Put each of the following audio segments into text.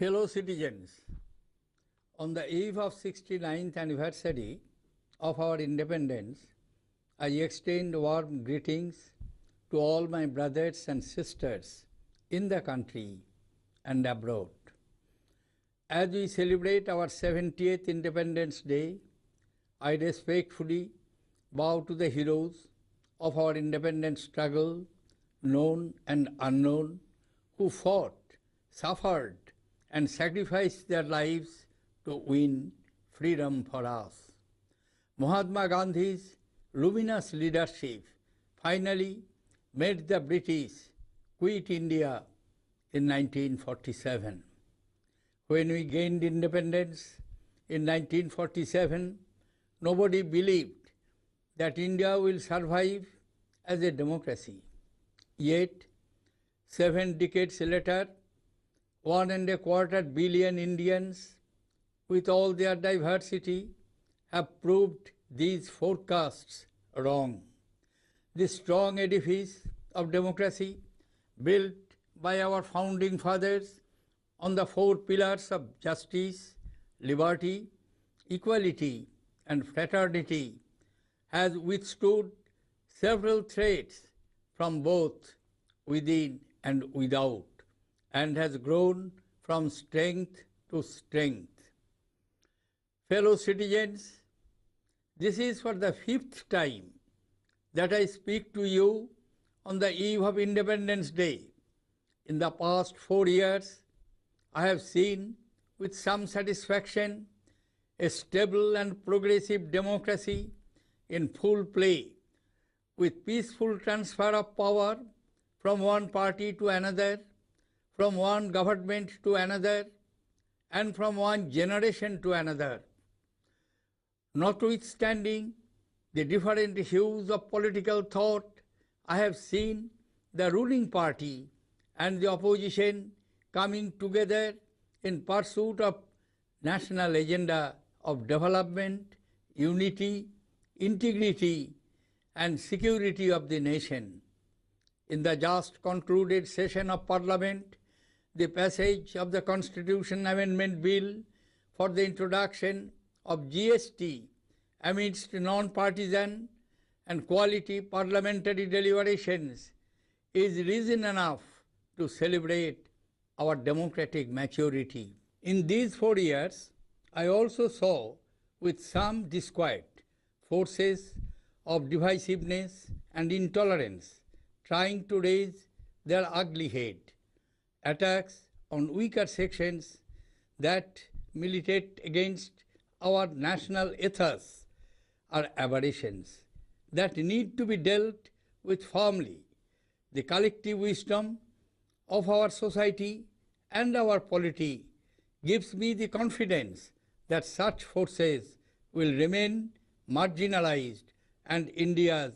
Fellow citizens, on the eve of 69th anniversary of our independence, I extend warm greetings to all my brothers and sisters in the country and abroad. As we celebrate our 70th Independence Day, I respectfully bow to the heroes of our independence struggle, known and unknown, who fought, suffered, and sacrificed their lives to win freedom for us. Mahatma Gandhi's luminous leadership finally made the British quit India in 1947. When we gained independence in 1947, nobody believed that India will survive as a democracy. Yet, 7 decades later, 1.25 billion Indians, with all their diversity, have proved these forecasts wrong. This strong edifice of democracy, built by our founding fathers on the 4 pillars of justice, liberty, equality, and fraternity, has withstood several threats from both within and without, and has grown from strength to strength. Fellow citizens, this is for the 5th time that I speak to you on the eve of Independence Day. In the past 4 years, I have seen with some satisfaction a stable and progressive democracy in full play, with peaceful transfer of power from one party to another, from one government to another, and from one generation to another. Notwithstanding the different hues of political thought, I have seen the ruling party and the opposition coming together in pursuit of national agenda of development, unity, integrity, and security of the nation. In the just concluded session of Parliament, the passage of the Constitution Amendment Bill for the introduction of GST amidst non-partisan and quality parliamentary deliberations is reason enough to celebrate our democratic maturity. In these 4 years, I also saw with some disquiet forces of divisiveness and intolerance trying to raise their ugly head. Attacks on weaker sections that militate against our national ethos are aberrations that need to be dealt with firmly. The collective wisdom of our society and our polity gives me the confidence that such forces will remain marginalized and India's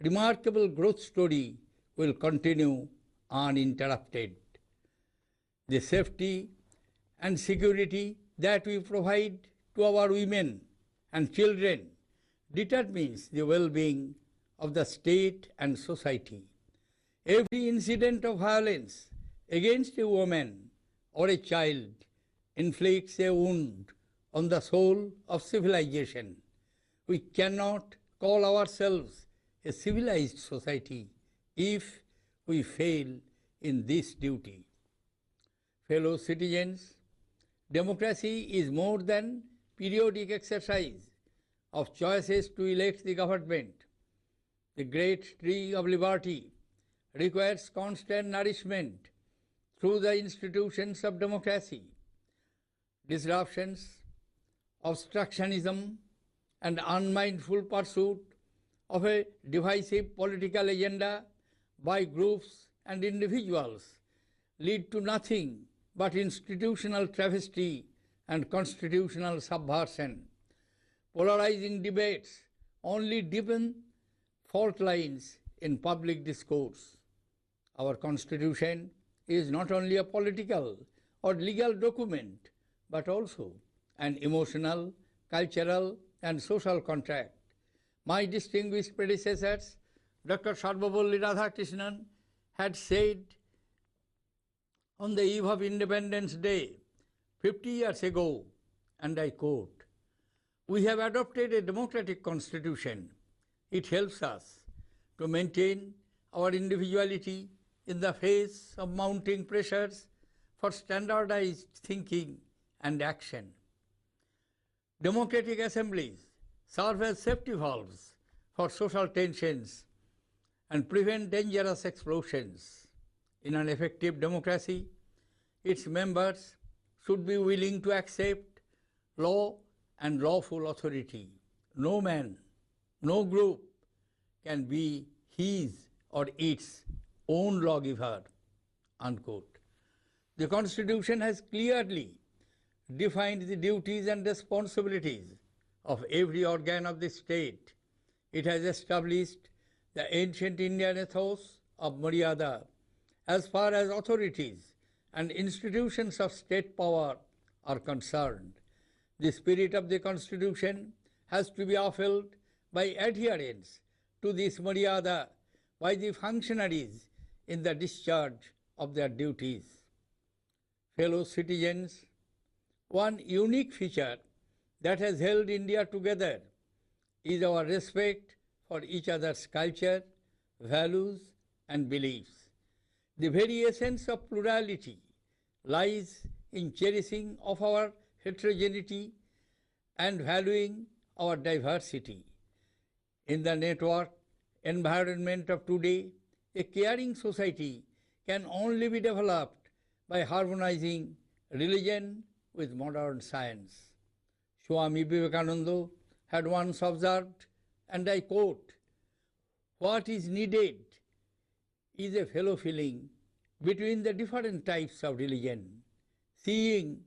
remarkable growth story will continue uninterrupted. The safety and security that we provide to our women and children determines the well-being of the state and society. Every incident of violence against a woman or a child inflicts a wound on the soul of civilization. We cannot call ourselves a civilized society if we fail in this duty. Fellow citizens, democracy is more than periodic exercise of choices to elect the government. The great tree of liberty requires constant nourishment through the institutions of democracy. Disruptions, obstructionism, and unmindful pursuit of a divisive political agenda by groups and individuals lead to nothing but institutional travesty and constitutional subversion. Polarizing debates only deepen fault lines in public discourse. Our Constitution is not only a political or legal document, but also an emotional, cultural, and social contract. My distinguished predecessors, Dr. Sarvapalli Radhakrishnan, had said on the eve of Independence Day 50 years ago, and I quote, "We have adopted a democratic constitution. It helps us to maintain our individuality in the face of mounting pressures for standardized thinking and action. Democratic assemblies serve as safety valves for social tensions and prevent dangerous explosions. In an effective democracy, its members should be willing to accept law and lawful authority. No man, no group can be his or its own lawgiver." Unquote. The Constitution has clearly defined the duties and responsibilities of every organ of the state. It has established the ancient Indian ethos of Maryada as far as authorities and institutions of state power are concerned. The spirit of the Constitution has to be upheld by adherence to this Maryada by the functionaries in the discharge of their duties. Fellow citizens, one unique feature that has held India together is our respect for each other's culture, values, and beliefs. The very essence of plurality lies in cherishing of our heterogeneity and valuing our diversity. In the network environment of today, a caring society can only be developed by harmonizing religion with modern science. Swami Vivekananda had once observed, and I quote, "What is needed is a fellow feeling between the different types of religion, seeing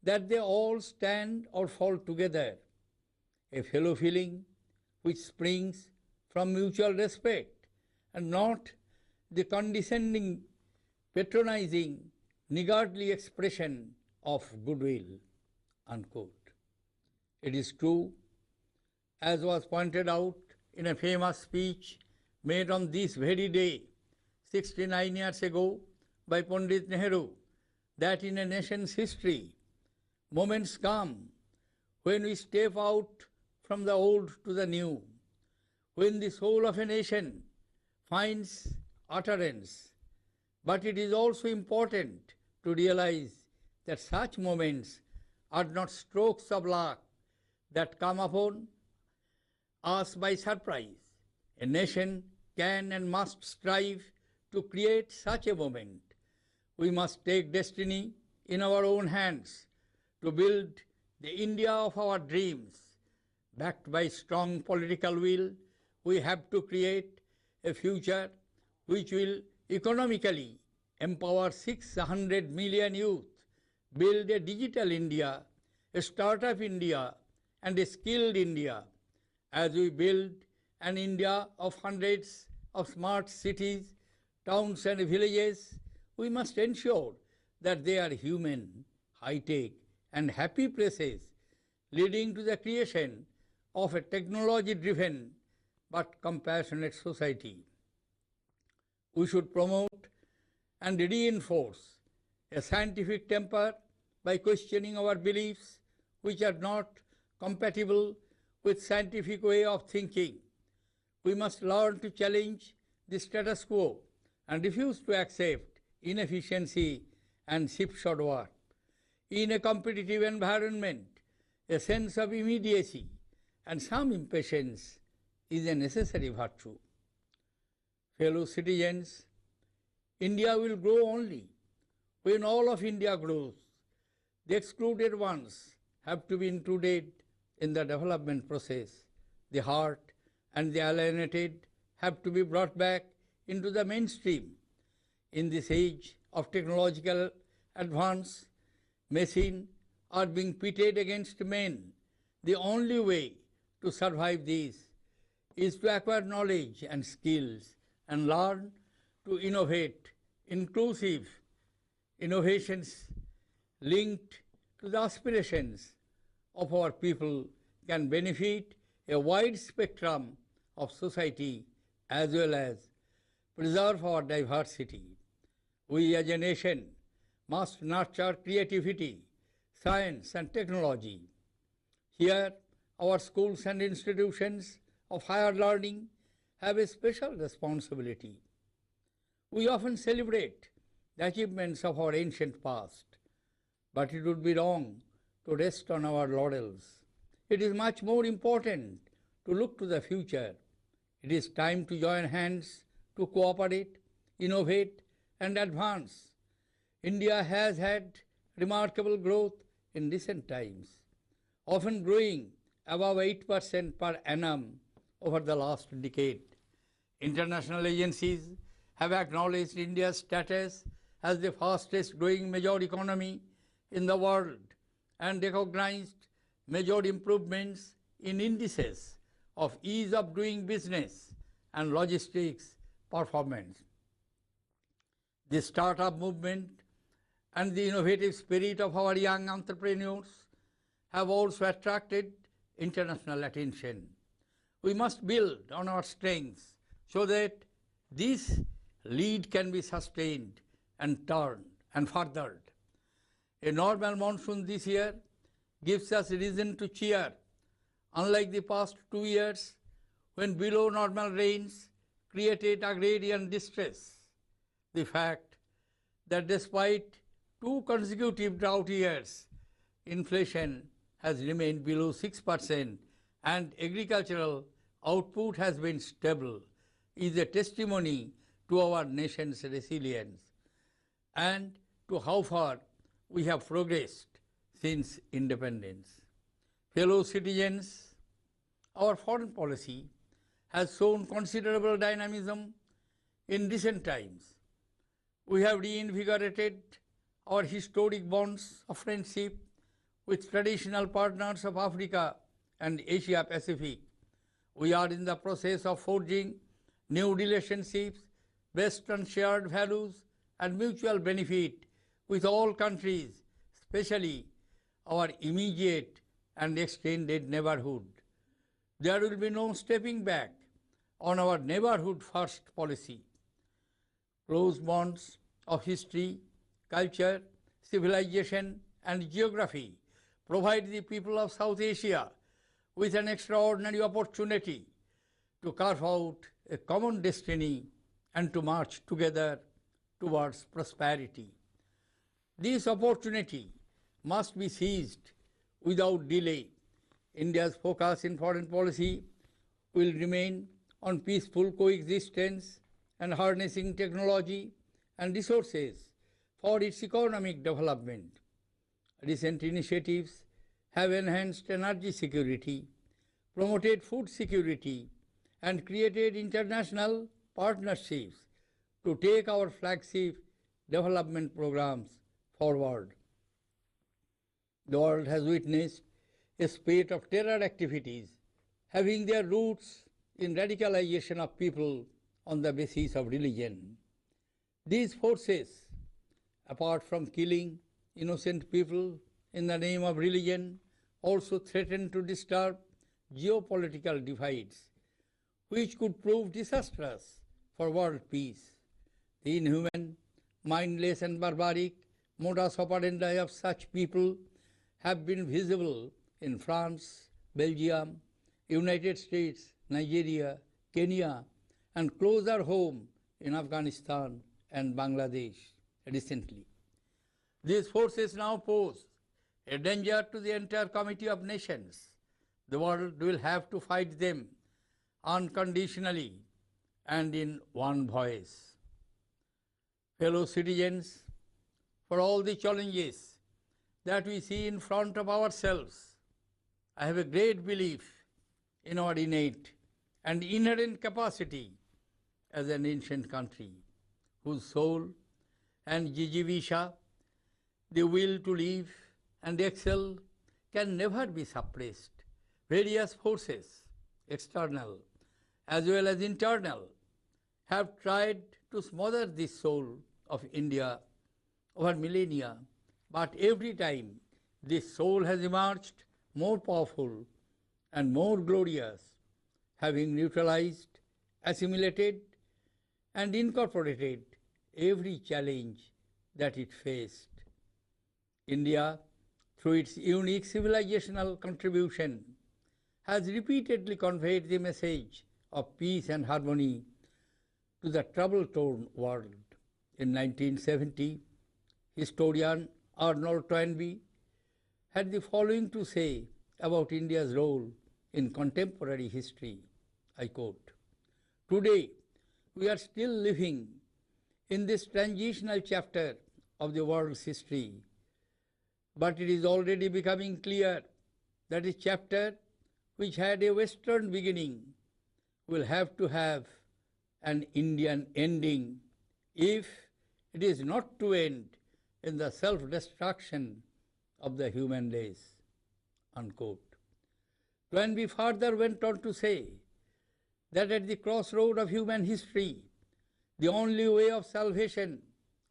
that they all stand or fall together, a fellow feeling which springs from mutual respect and not the condescending, patronizing, niggardly expression of goodwill." Unquote. It is true, as was pointed out in a famous speech made on this very day, 69 years ago, by Pandit Nehru, that in a nation's history, moments come when we step out from the old to the new, when the soul of a nation finds utterance. But it is also important to realize that such moments are not strokes of luck that come upon us by surprise. A nation can and must strive to create such a moment. We must take destiny in our own hands to build the India of our dreams. Backed by strong political will, we have to create a future which will economically empower 600 million youth, build a digital India, a startup India, and a skilled India. As we build an India of hundreds of smart cities, towns, and villages, we must ensure that they are human, high-tech, and happy places, leading to the creation of a technology-driven but compassionate society. We should promote and reinforce a scientific temper by questioning our beliefs which are not compatible with scientific way of thinking. We must learn to challenge the status quo and refuse to accept inefficiency and slipshod work. In a competitive environment, a sense of immediacy and some impatience is a necessary virtue. Fellow citizens, India will grow only when all of India grows. The excluded ones have to be included in the development process. The heart and the alienated have to be brought back into the mainstream. In this age of technological advance, machines are being pitted against men. The only way to survive this is to acquire knowledge and skills and learn to innovate. Inclusive innovations linked to the aspirations of our people can benefit a wide spectrum of society as well as preserve our diversity. We as a nation must nurture creativity, science and technology. Here, our schools and institutions of higher learning have a special responsibility. We often celebrate the achievements of our ancient past, but it would be wrong to rest on our laurels. It is much more important to look to the future. It is time to join hands to cooperate, innovate, and advance. India has had remarkable growth in recent times, often growing above 8% per annum over the last decade. International agencies have acknowledged India's status as the fastest growing major economy in the world and recognized major improvements in indices of ease of doing business and logistics performance. The startup movement and the innovative spirit of our young entrepreneurs have also attracted international attention. We must build on our strengths so that this lead can be sustained and turned and furthered. A normal monsoon this year gives us reason to cheer, unlike the past 2 years when below normal rains created agrarian distress. The fact that despite 2 consecutive drought years, inflation has remained below 6% and agricultural output has been stable is a testimony to our nation's resilience and to how far we have progressed since independence. Fellow citizens, our foreign policy has shown considerable dynamism in recent times. We have reinvigorated our historic bonds of friendship with traditional partners of Africa and Asia Pacific. We are in the process of forging new relationships based on shared values and mutual benefit with all countries, especially our immediate and extended neighborhood. There will be no stepping back on our neighborhood first policy. Close bonds of history, culture, civilization, and geography provide the people of South Asia with an extraordinary opportunity to carve out a common destiny and to march together towards prosperity. This opportunity must be seized without delay. India's focus in foreign policy will remain on peaceful coexistence and harnessing technology and resources for its economic development. Recent initiatives have enhanced energy security, promoted food security, and created international partnerships to take our flagship development programs forward. The world has witnessed a spate of terror activities having their roots in radicalization of people on the basis of religion. These forces, apart from killing innocent people in the name of religion, also threaten to disturb geopolitical divides, which could prove disastrous for world peace. The inhuman, mindless and barbaric modus operandi of such people have been visible in France, Belgium, United States, Nigeria, Kenya, and closer home in Afghanistan and Bangladesh recently. These forces now pose a danger to the entire community of nations. The world will have to fight them unconditionally and in one voice. Fellow citizens, for all the challenges that we see in front of ourselves, I have a great belief in our innate and inherent capacity as an ancient country whose soul and jijivisha, the will to live and excel, can never be suppressed. Various forces, external as well as internal, have tried to smother this soul of India over millennia, but every time this soul has emerged more powerful and more glorious, having neutralized, assimilated, and incorporated every challenge that it faced. India, through its unique civilizational contribution, has repeatedly conveyed the message of peace and harmony to the trouble-torn world. In 1970, historian Arnold Toynbee had the following to say about India's role in contemporary history. I quote, "Today, we are still living in this transitional chapter of the world's history, but it is already becoming clear that a chapter which had a Western beginning will have to have an Indian ending if it is not to end in the self-destruction of the human race." Unquote. Toynbee further went on to say that at the crossroad of human history, the only way of salvation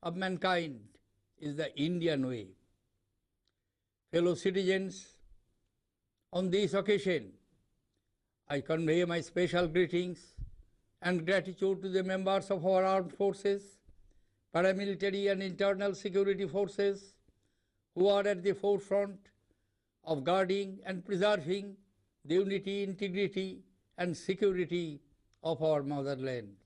of mankind is the Indian way. Fellow citizens, on this occasion, I convey my special greetings and gratitude to the members of our armed forces, paramilitary and internal security forces, who are at the forefront of guarding and preserving the unity, integrity, and security of our motherland.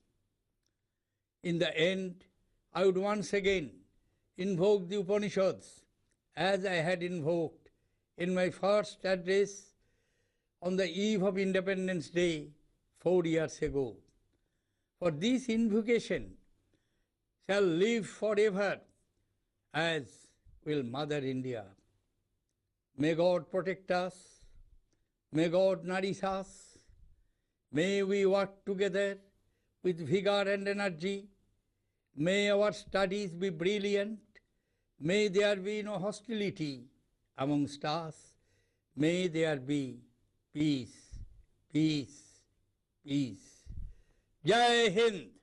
In the end, I would once again invoke the Upanishads as I had invoked in my first address on the eve of Independence Day 4 years ago. For this invocation shall live forever, as will Mother India. May God protect us. May God nourish us. May we work together with vigor and energy. May our studies be brilliant. May there be no hostility amongst us. May there be peace, peace, peace. Jai Hind!